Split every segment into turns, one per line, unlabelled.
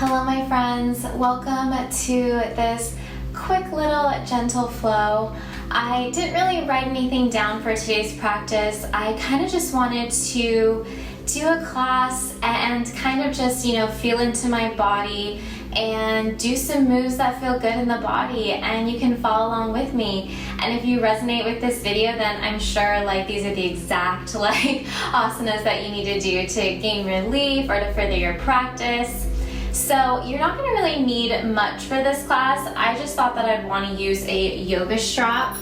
Hello my friends, welcome to this quick little gentle flow. I didn't really write anything down for today's practice. I kind of just wanted to do a class and kind of just, feel into my body and do some moves that feel good in the body, and you can follow along with me. And if you resonate with this video, then I'm sure these are the exact asanas that you need to do to gain relief or to further your practice. So you're not going to really need much for this class. I just thought that I'd want to use a yoga strap.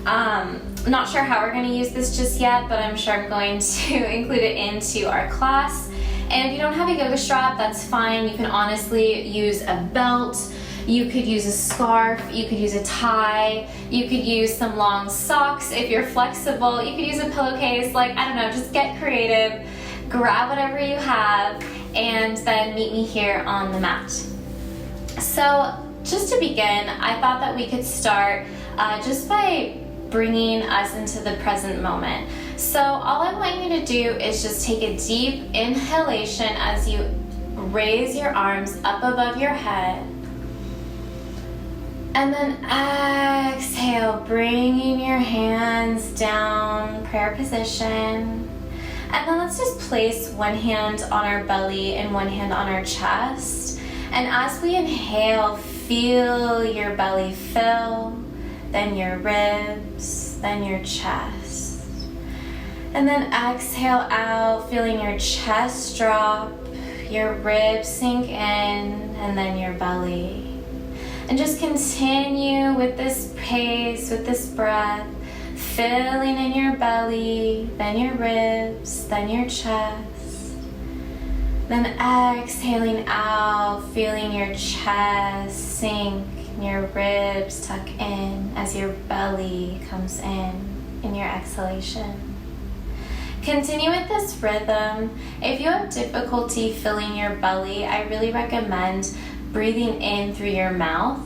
Not sure how we're going to use this just yet, but I'm sure I'm going to include it into our class. And if you don't have a yoga strap, that's fine. You can honestly use a belt. You could use a scarf. You could use a tie. You could use some long socks if you're flexible. You could use a pillowcase. I don't know, just get creative. Grab whatever you have and then meet me here on the mat. So just to begin, I thought that we could start just by bringing us into the present moment. So all I want you to do is just take a deep inhalation as you raise your arms up above your head. And then exhale, bringing your hands down, prayer position. And then let's just place one hand on our belly and one hand on our chest. And as we inhale, feel your belly fill, then your ribs, then your chest. And then exhale out, feeling your chest drop, your ribs sink in, and then your belly. And just continue with this pace, with this breath, filling in your belly, then your ribs, then your chest. Then exhaling out, feeling your chest sink, your ribs tuck in as your belly comes in your exhalation. Continue with this rhythm. If you have difficulty filling your belly, I really recommend breathing in through your mouth.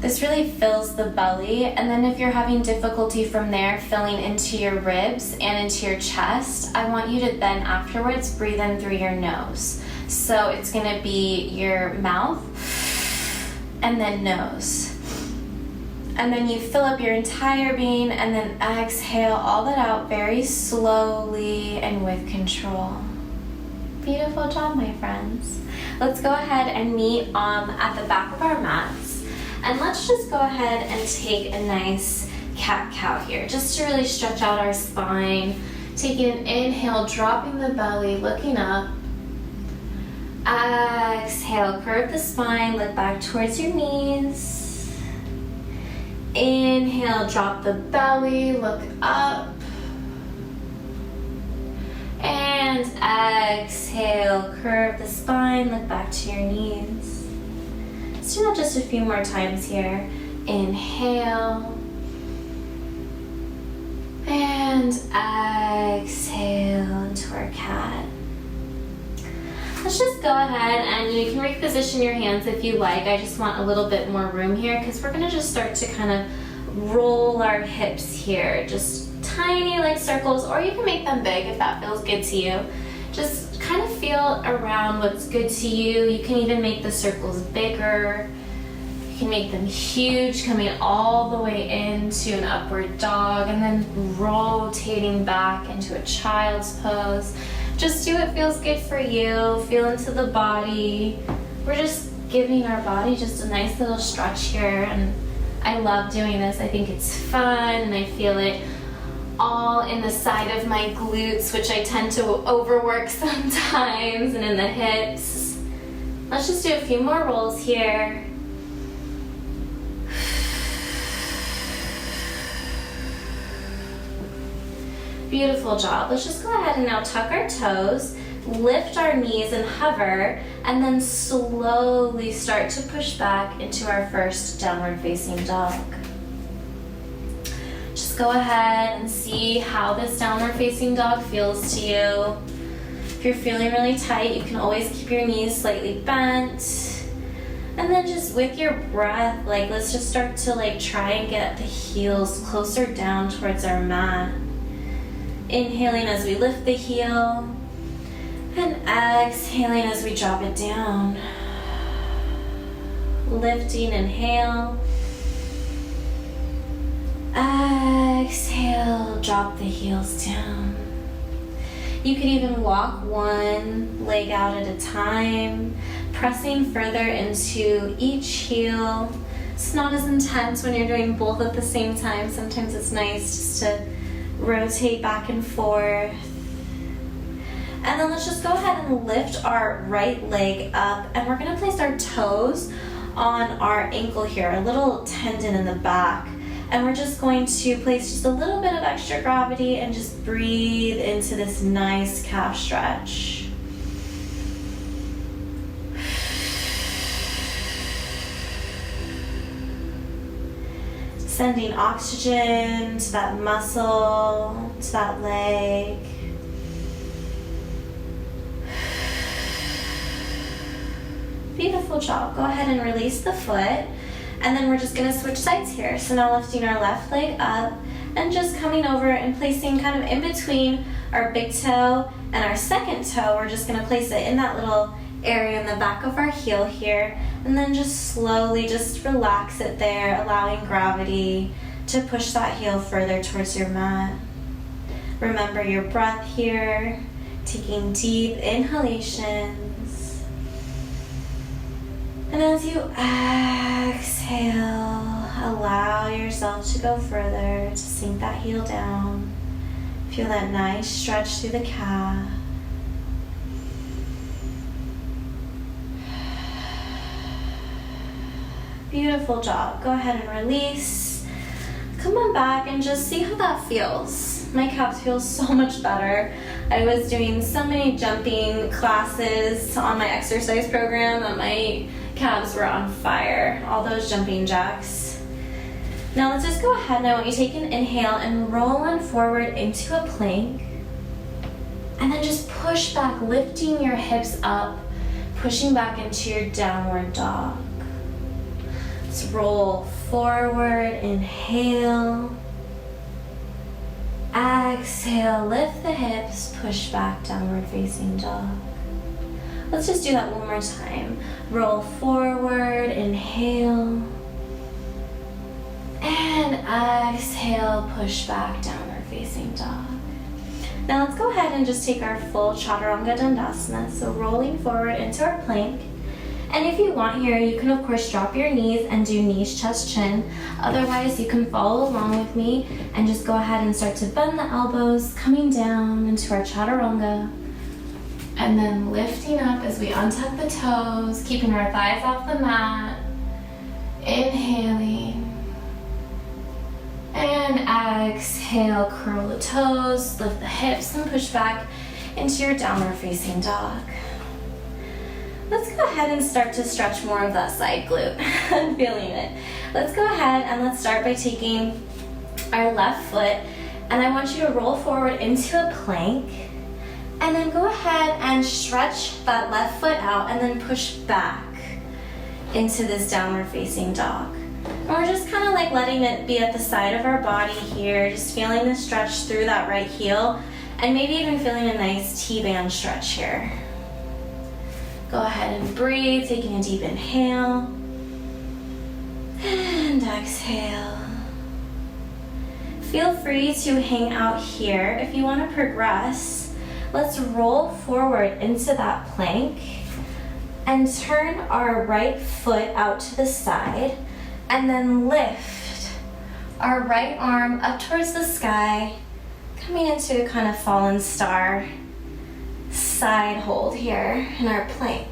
This really fills the belly, and then if you're having difficulty from there filling into your ribs and into your chest, I want you to then afterwards breathe in through your nose. So it's going to be your mouth and then nose. And then you fill up your entire being and then exhale all that out very slowly and with control. Beautiful job, my friends. Let's go ahead and meet at the back of our mats. And let's just go ahead and take a nice cat-cow here, just to really stretch out our spine. Taking an inhale, dropping the belly, looking up. Exhale, curve the spine, look back towards your knees. Inhale, drop the belly, look up. And exhale, curve the spine, look back to your knees. Let's do that just a few more times here. Inhale. And exhale into our cat. Let's just go ahead and you can reposition your hands if you like. I just want a little bit more room here because we're going to just start to kind of roll our hips here. Just tiny circles, or you can make them big if that feels good to you. Just kind of feel around what's good to you. You can even make the circles bigger. You can make them huge, coming all the way into an upward dog and then rotating back into a child's pose. Just do what feels good for you. Feel into the body. We're just giving our body just a nice little stretch here, and I love doing this. I think it's fun, and I feel it all in the side of my glutes, which I tend to overwork sometimes, and in the hips. Let's just do a few more rolls here. Beautiful job. Let's just go ahead and now tuck our toes, lift our knees and hover, and then slowly start to push back into our first downward facing dog. Just go ahead and see how this downward facing dog feels to you. If you're feeling really tight, you can always keep your knees slightly bent. And then just with your breath, let's just start to try and get the heels closer down towards our mat. Inhaling as we lift the heel. And exhaling as we drop it down. Lifting, inhale. Exhale, drop the heels down. You could even walk one leg out at a time, pressing further into each heel. It's not as intense when you're doing both at the same time. Sometimes it's nice just to rotate back and forth. And then let's just go ahead and lift our right leg up, and we're gonna place our toes on our ankle here, a little tendon in the back. And we're just going to place just a little bit of extra gravity and just breathe into this nice calf stretch. Sending oxygen to that muscle, to that leg. Beautiful job. Go ahead and release the foot. And then we're just going to switch sides here. So now lifting our left leg up and just coming over and placing kind of in between our big toe and our second toe. We're just going to place it in that little area in the back of our heel here. And then just slowly just relax it there, allowing gravity to push that heel further towards your mat. Remember your breath here, taking deep inhalations. And as you exhale, allow yourself to go further, to sink that heel down. Feel that nice stretch through the calf. Beautiful job. Go ahead and release. Come on back and just see how that feels. My calves feel so much better. I was doing so many jumping classes on my exercise program that my calves were on fire. All those jumping jacks. Now let's just go ahead and I want you to take an inhale and roll on forward into a plank. And then just push back, lifting your hips up, pushing back into your downward dog. Let's roll forward, inhale. Exhale, lift the hips, push back, downward facing dog. Let's just do that one more time. Roll forward, inhale. And exhale, push back, downward facing dog. Now let's go ahead and just take our full chaturanga dandasana. So rolling forward into our plank. And if you want here, you can of course drop your knees and do knees, chest, chin. Otherwise, you can follow along with me and just go ahead and start to bend the elbows, coming down into our chaturanga. And then lifting up as we untuck the toes, keeping our thighs off the mat. Inhaling. And exhale, curl the toes, lift the hips, and push back into your downward facing dog. Let's go ahead and start to stretch more of that side glute. I'm feeling it. Let's go ahead and let's start by taking our left foot, and I want you to roll forward into a plank. And then go ahead and stretch that left foot out and then push back into this downward facing dog. And we're just kind of like letting it be at the side of our body here, just feeling the stretch through that right heel and maybe even feeling a nice T-band stretch here. Go ahead and breathe, taking a deep inhale and exhale. Feel free to hang out here. If you want to progress, let's roll forward into that plank and turn our right foot out to the side and then lift our right arm up towards the sky, coming into a kind of fallen star side hold here in our plank.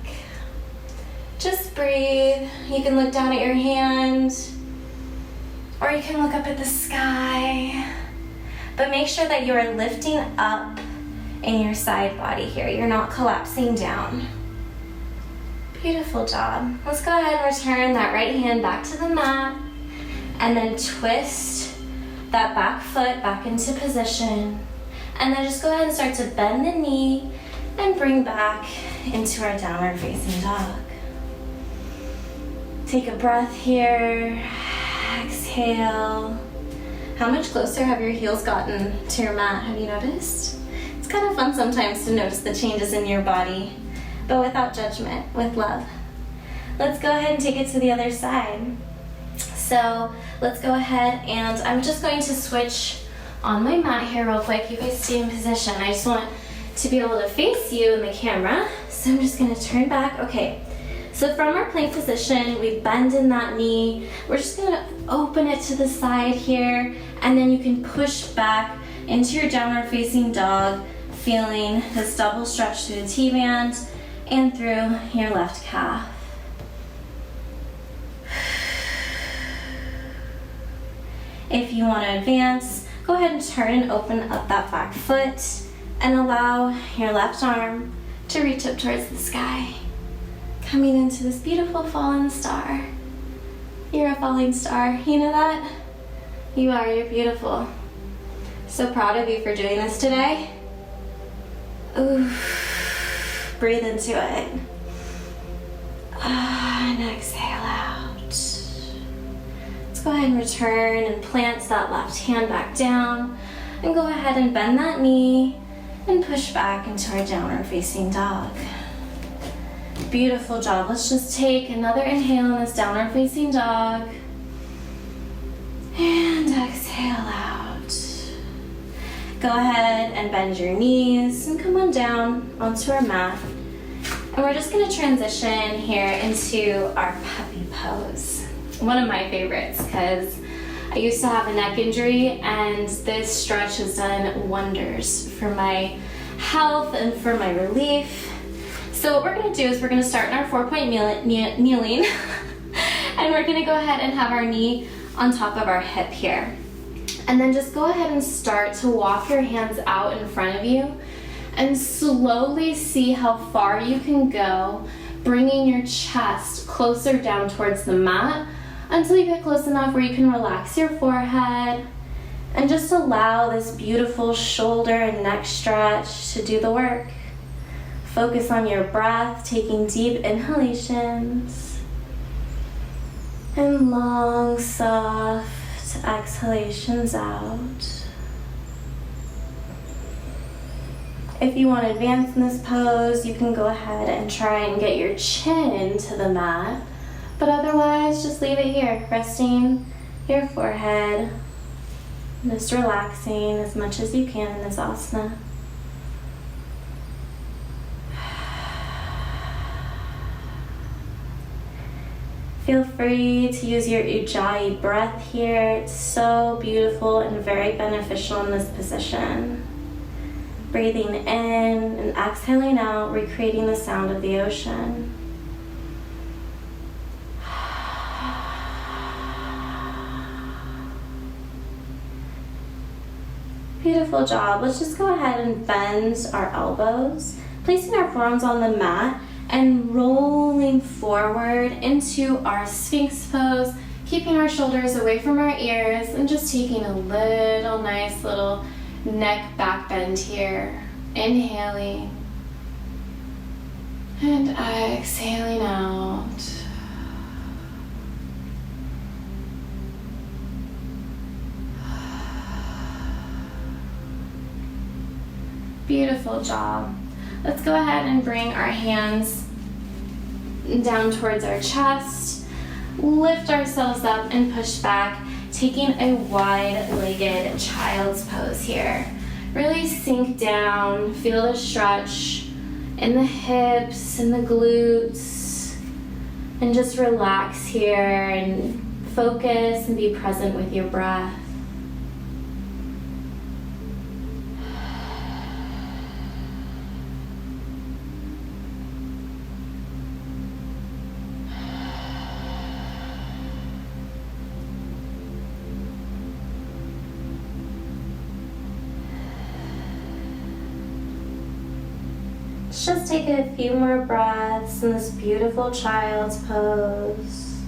Just breathe. You can look down at your hand or you can look up at the sky, but make sure that you are lifting up in your side body here. You're not collapsing down. Beautiful job. Let's go ahead and return that right hand back to the mat and then twist that back foot back into position. And then just go ahead and start to bend the knee and bring back into our downward facing dog. Take a breath here. Exhale. How much closer have your heels gotten to your mat? Have you noticed? It's kind of fun sometimes to notice the changes in your body, but without judgment, with love. Let's go ahead and take it to the other side. So let's go ahead and I'm just going to switch on my mat here real quick. You guys stay in position. I just want to be able to face you in the camera. So I'm just gonna turn back. Okay, so from our plank position, we bend in that knee. We're just gonna open it to the side here, and then you can push back into your downward facing dog, feeling this double stretch through the T-band and through your left calf. If you want to advance, go ahead and turn and open up that back foot and allow your left arm to reach up towards the sky, coming into this beautiful fallen star. You're a falling star, you know that? You are, you're beautiful. So proud of you for doing this today. Ooh, breathe into it. And exhale out. Go ahead and return and plant that left hand back down, and go ahead and bend that knee and push back into our downward facing dog. Beautiful job. Let's just take another inhale in this downward facing dog and exhale out. Go ahead and bend your knees and come on down onto our mat, and we're just going to transition here into our puppy pose. One of my favorites, because I used to have a neck injury, and this stretch has done wonders for my health and for my relief. So what we're going to do is we're going to start in our 4-point kneeling and we're going to go ahead and have our knee on top of our hip here, and then just go ahead and start to walk your hands out in front of you and slowly see how far you can go, bringing your chest closer down towards the mat until you get close enough where you can relax your forehead and just allow this beautiful shoulder and neck stretch to do the work. Focus on your breath, taking deep inhalations and long, soft exhalations out. If you want to advance in this pose, you can go ahead and try and get your chin to the mat. But otherwise, just leave it here, resting your forehead, just relaxing as much as you can in this asana. Feel free to use your Ujjayi breath here. It's so beautiful and very beneficial in this position. Breathing in and exhaling out, recreating the sound of the ocean. Beautiful job. Let's just go ahead and bend our elbows, placing our forearms on the mat and rolling forward into our Sphinx pose, keeping our shoulders away from our ears and just taking a nice little neck back bend here. Inhaling and exhaling out. Beautiful job. Let's go ahead and bring our hands down towards our chest, lift ourselves up and push back, taking a wide-legged child's pose here. Really sink down, feel the stretch in the hips and the glutes, and just relax here and focus and be present with your breath. Just take a few more breaths in this beautiful child's pose.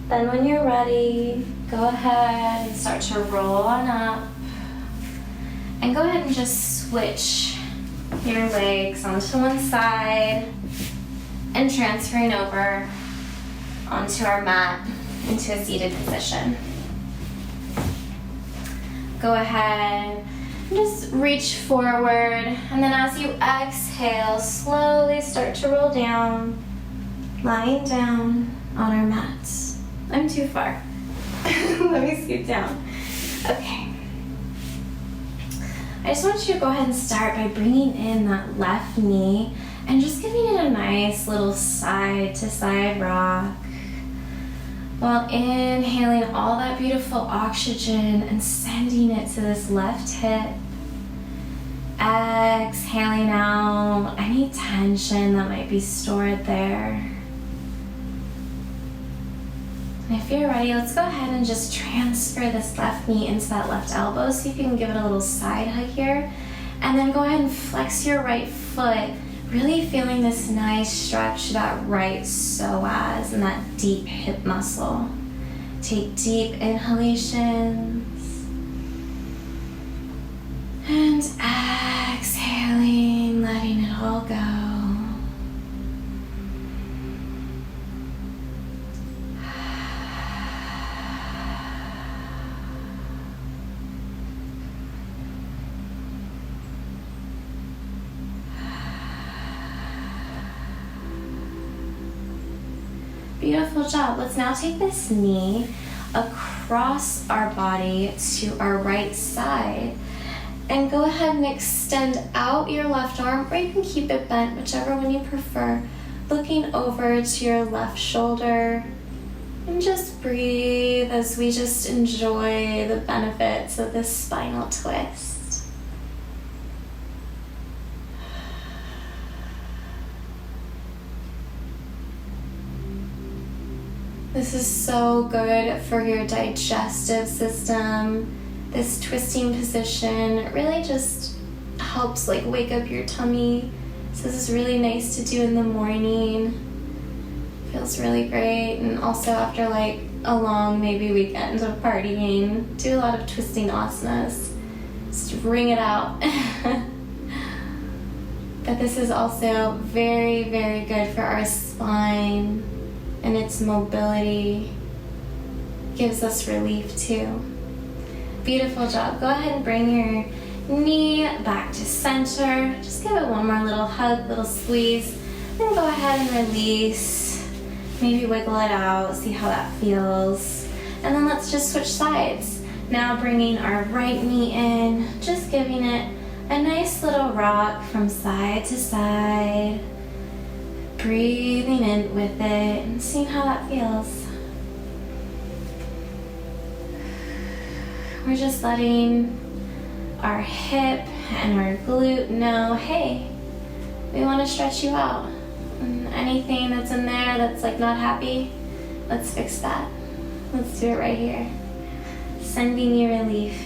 Then when you're ready, go ahead and start to roll on up. And go ahead and just switch your legs onto one side and transferring over onto our mat. into a seated position. Go ahead and just reach forward, and then as you exhale, slowly start to roll down, lying down on our mats. I'm too far. Let me scoot down. Okay. I just want you to go ahead and start by bringing in that left knee and just giving it a nice little side to side rock, while inhaling all that beautiful oxygen and sending it to this left hip. Exhaling out any tension that might be stored there. And if you're ready, let's go ahead and just transfer this left knee into that left elbow so you can give it a little side hug here. And then go ahead and flex your right foot, really feeling this nice stretch to that right psoas and that deep hip muscle. Take deep inhalations. And exhaling, letting it all go. Beautiful job. Let's now take this knee across our body to our right side and go ahead and extend out your left arm, or you can keep it bent, whichever one you prefer, looking over to your left shoulder, and just breathe as we just enjoy the benefits of this spinal twist. This is so good for your digestive system. This twisting position really just helps wake up your tummy. So this is really nice to do in the morning. Feels really great. And also after a long maybe weekend of partying, do a lot of twisting asanas. Just wring it out. But this is also very, very good for our spine. And its mobility gives us relief too. Beautiful job. Go ahead and bring your knee back to center. Just give it one more little hug, little squeeze. Then go ahead and release. Maybe wiggle it out, see how that feels. And then let's just switch sides. Now bringing our right knee in, just giving it a nice little rock from side to side. Breathing in with it and seeing how that feels. We're just letting our hip and our glute know, hey, we want to stretch you out. And anything that's in there that's not happy, let's fix that. Let's do it right here. Sending you relief.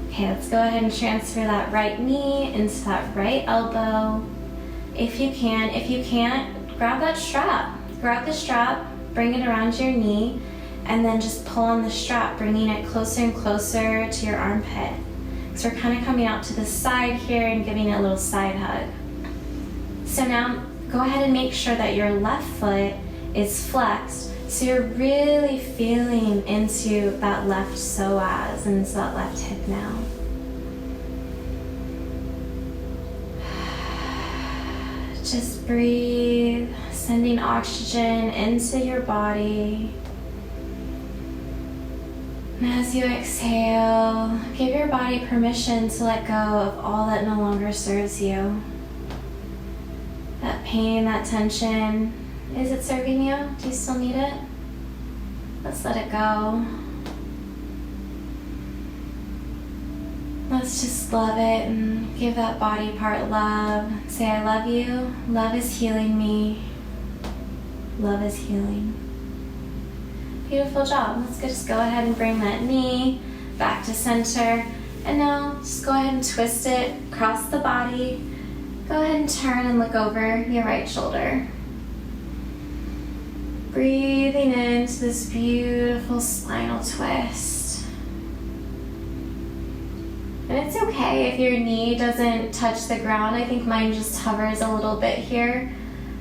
Okay, let's go ahead and transfer that right knee into that right elbow. If you can. If you can't, grab that strap. Grab the strap, bring it around your knee, and then just pull on the strap, bringing it closer and closer to your armpit. So we're kind of coming out to the side here and giving it a little side hug. So now go ahead and make sure that your left foot is flexed. So you're really feeling into that left psoas and into that left hip now. Just breathe, sending oxygen into your body. And as you exhale, give your body permission to let go of all that no longer serves you. That pain, that tension, is it serving you? Do you still need it? Let's let it go. Let's just love it and give that body part love. Say, I love you. Love is healing me. Love is healing. Beautiful job. Let's just go ahead and bring that knee back to center. And now just go ahead and twist it across the body. Go ahead and turn and look over your right shoulder. Breathing into this beautiful spinal twist. And it's okay if your knee doesn't touch the ground. I think mine just hovers a little bit here.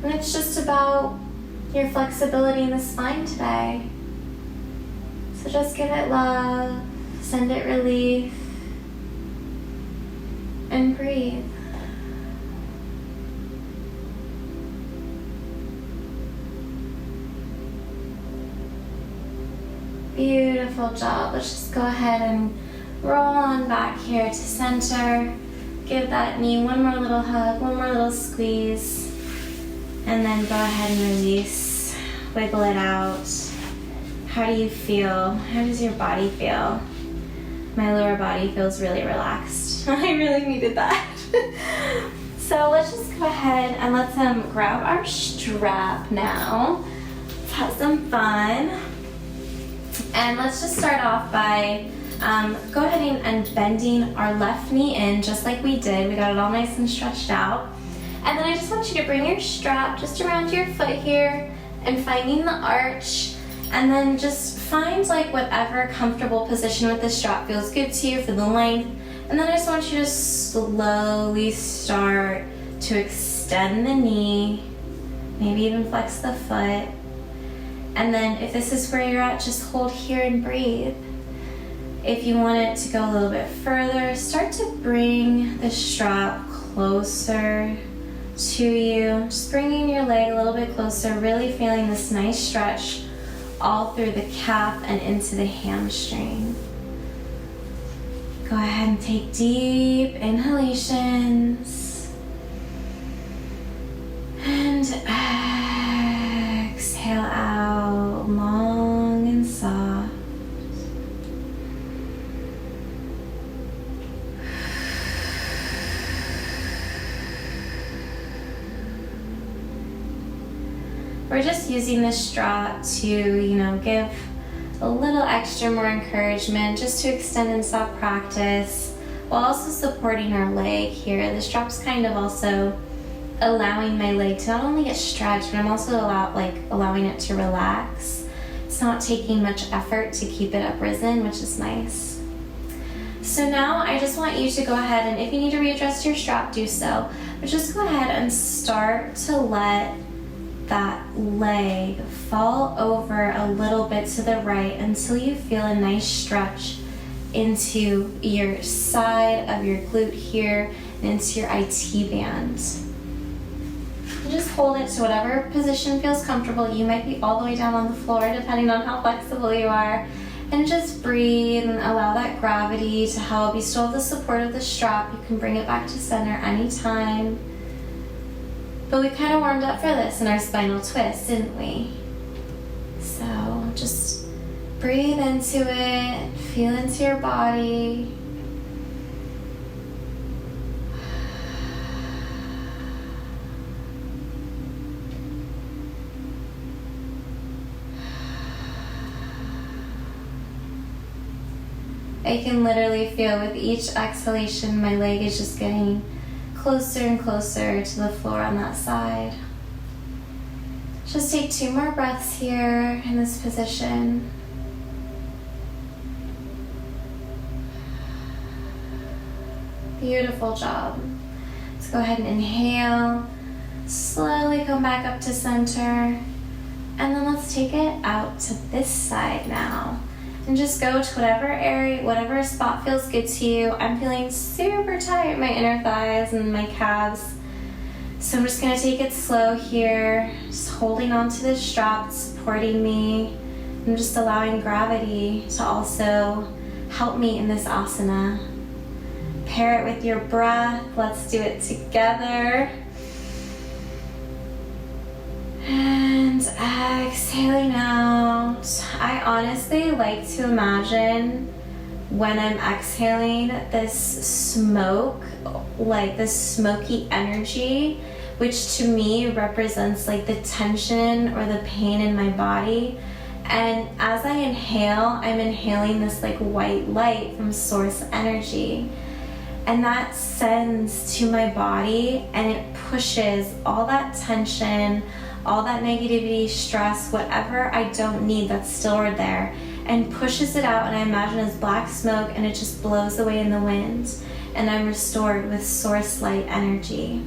And it's just about your flexibility in the spine today. just give it love, send it relief, and breathe. Beautiful job. Let's just go ahead and roll on back here to center. Give that knee one more little hug, one more little squeeze, and then go ahead and release. Wiggle it out. How do you feel? How does your body feel? My lower body feels really relaxed. I really needed that. So let's just go ahead and let's grab our strap now. Let's have some fun. And let's just start off by go ahead and bending our left knee in just like we did. We got it all nice and stretched out. And then I just want you to bring your strap just around your foot here and finding the arch. And then just find like whatever comfortable position with the strap feels good to you for the length. And then I just want you to slowly start to extend the knee, maybe even flex the foot. And then if this is where you're at, just hold here and breathe. If you want it to go a little bit further, start to bring the strap closer to you. Just bringing your leg a little bit closer, really feeling this nice stretch all through the calf and into the hamstring. Go ahead and take deep inhalations. And exhale out long and soft. We're just using this strap to, give a little extra more encouragement, just to extend and stop practice, while also supporting our leg here. The strap's kind of also allowing my leg to not only get stretched, but I'm also allowing it to relax. It's not taking much effort to keep it uprisen, which is nice. So now I just want you to go ahead and if you need to readjust your strap, do so. But just go ahead and start to let that leg fall over a little bit to the right until you feel a nice stretch into your side of your glute here and into your IT band. And just hold it to whatever position feels comfortable. You might be all the way down on the floor depending on how flexible you are. And just breathe and allow that gravity to help. You still have the support of the strap. You can bring it back to center anytime. But we kind of warmed up for this in our spinal twist, didn't we? So just breathe into it, feel into your body. I can literally feel with each exhalation, my leg is just getting closer and closer to the floor on that side. Just take 2 more breaths here in this position. Beautiful job. Let's go ahead and inhale. Slowly come back up to center. And then let's take it out to this side now. And just go to whatever area, whatever spot feels good to you. I'm feeling super tight in my inner thighs and my calves. So I'm just gonna take it slow here, just holding onto the strap, supporting me. I'm just allowing gravity to also help me in this asana. Pair it with your breath. Let's do it together. And exhaling out. I honestly like to imagine when I'm exhaling this smoke, like this smoky energy, which to me represents like the tension or the pain in my body. And as I inhale, I'm inhaling this like white light from source energy. And that sends to my body and it pushes all that tension, all that negativity, stress, whatever I don't need that's stored there, and pushes it out, and I imagine as black smoke, and it just blows away in the wind, and I'm restored with source light energy.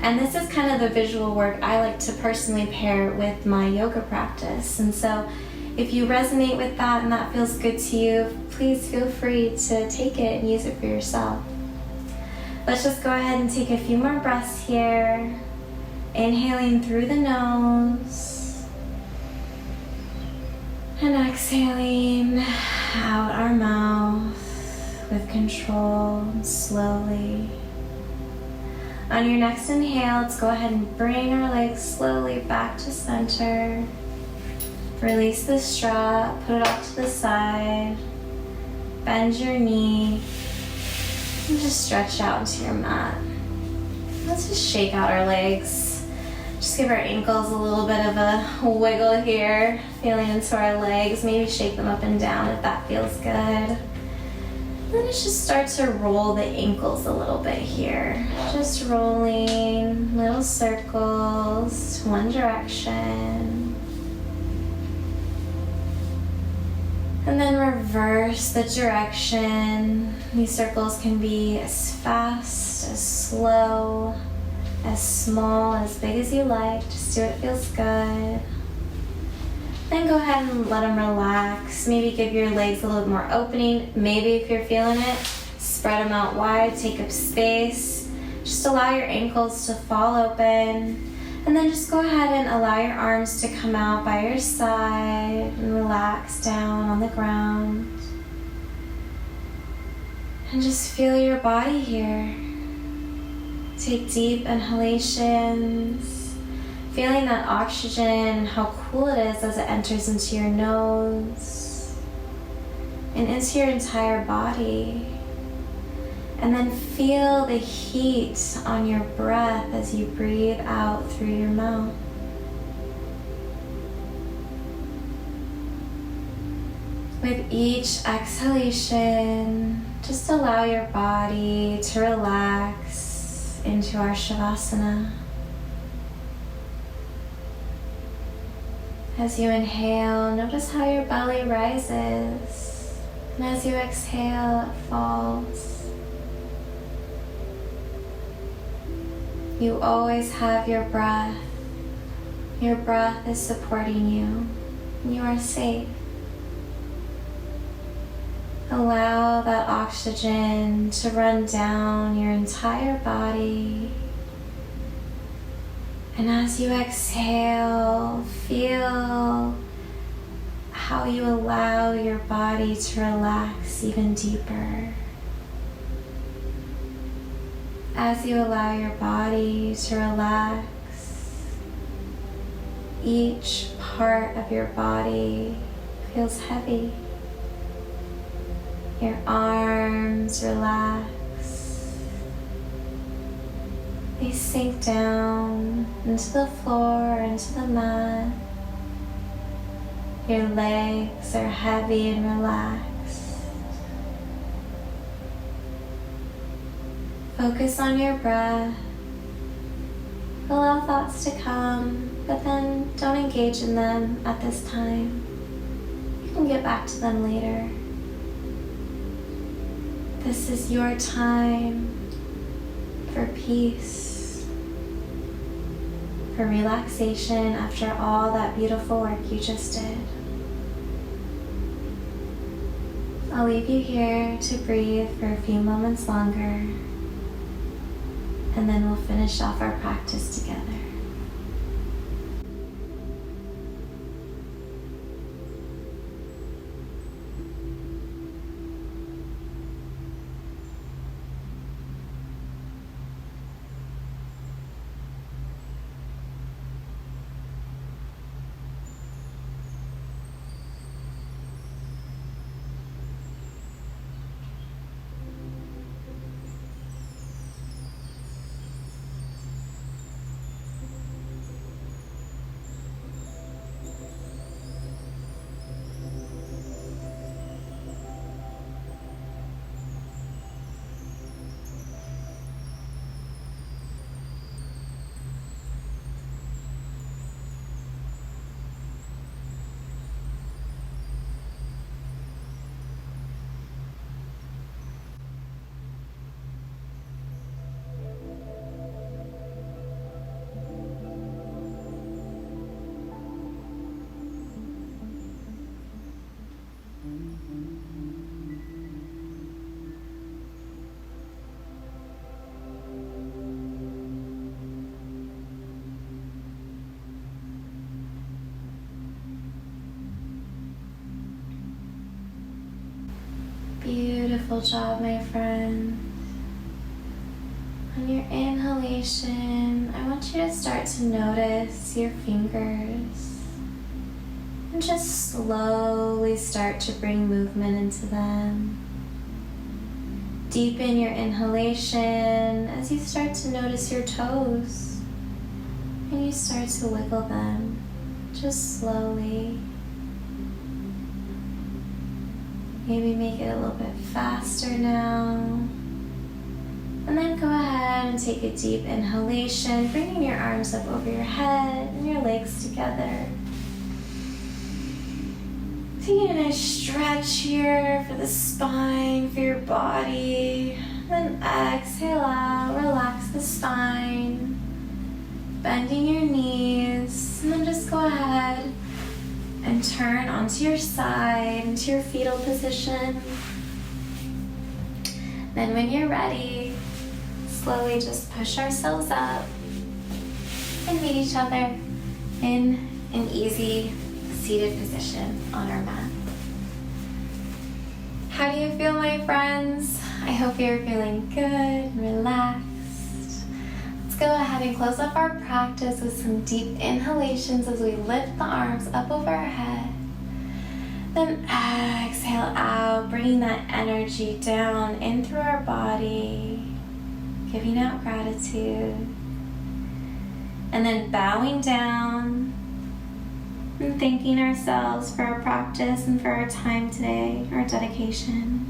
And this is kind of the visual work I like to personally pair with my yoga practice. And so If you resonate with that and that feels good to you, please feel free to take it and use it for yourself. Let's just go ahead and take a few more breaths here. Inhaling through the nose and exhaling out our mouth with control, slowly. On your next inhale, let's go ahead and bring our legs slowly back to center. Release the strap, put it off to the side. Bend your knee and just stretch out into your mat. Let's just shake out our legs. Just give our ankles a little bit of a wiggle here, feeling into our legs. Maybe shake them up and down if that feels good. And then let's just start to roll the ankles a little bit here. Just rolling little circles, one direction. And then reverse the direction. These circles can be as fast, as slow, as small, as big as you like. Just do what feels good. Then go ahead and let them relax. Maybe give your legs a little bit more opening. Maybe if you're feeling it, spread them out wide, take up space. Just allow your ankles to fall open. And then just go ahead and allow your arms to come out by your side and relax down on the ground. And just feel your body here. Take deep inhalations, feeling that oxygen and how cool it is as it enters into your nose and into your entire body. And then feel the heat on your breath as you breathe out through your mouth. With each exhalation, just allow your body to relax into our Shavasana. As you inhale, notice how your belly rises, and as you exhale, it falls. You always have your breath. Your breath is supporting you, and you are safe. Allow that oxygen to run down your entire body. And as you exhale, feel how you allow your body to relax even deeper. As you allow your body to relax, each part of your body feels heavy. Your arms relax. They sink down into the floor, into the mat. Your legs are heavy and relaxed. Focus on your breath. Allow thoughts to come, but then don't engage in them at this time. You can get back to them later. This is your time for peace, for relaxation after all that beautiful work you just did. I'll leave you here to breathe for a few moments longer, and then we'll finish off our practice together. Beautiful job, my friend. On your inhalation, I want you to start to notice your fingers and just slowly start to bring movement into them. Deepen your inhalation as you start to notice your toes and you start to wiggle them just slowly. Maybe make it a little bit faster now. And then go ahead and take a deep inhalation, bringing your arms up over your head and your legs together. Taking a nice stretch here for the spine, for your body. Then exhale out, relax the spine, bending your knees. And then just go ahead and turn onto your side, into your fetal position. Then when you're ready, slowly just push ourselves up and meet each other in an easy seated position on our mat. How do you feel, my friends? I hope you're feeling good and relaxed. Let's go ahead and close up our practice with some deep inhalations as we lift the arms up over our head. Then exhale out, bringing that energy down in through our body, giving out gratitude. And then bowing down and thanking ourselves for our practice and for our time today, our dedication.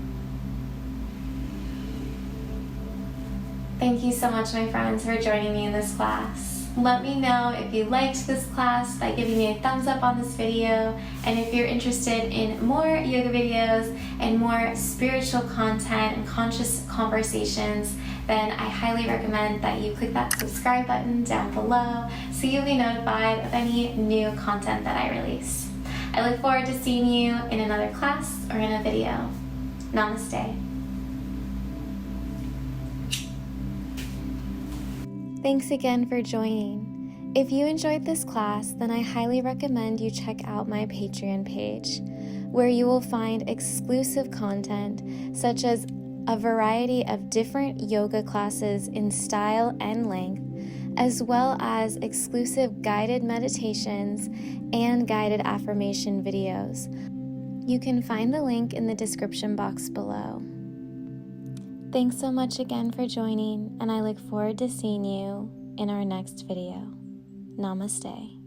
Thank you so much, my friends, for joining me in this class. Let me know if you liked this class by giving me a thumbs up on this video, and if you're interested in more yoga videos and more spiritual content and conscious conversations, then I highly recommend that you click that subscribe button down below so you'll be notified of any new content that I release. I look forward to seeing you in another class or in a video. Namaste. Thanks again for joining. If you enjoyed this class, then I highly recommend you check out my Patreon page, where you will find exclusive content such as a variety of different yoga classes in style and length, as well as exclusive guided meditations and guided affirmation videos. You can find the link in the description box below. Thanks so much again for joining, and I look forward to seeing you in our next video. Namaste.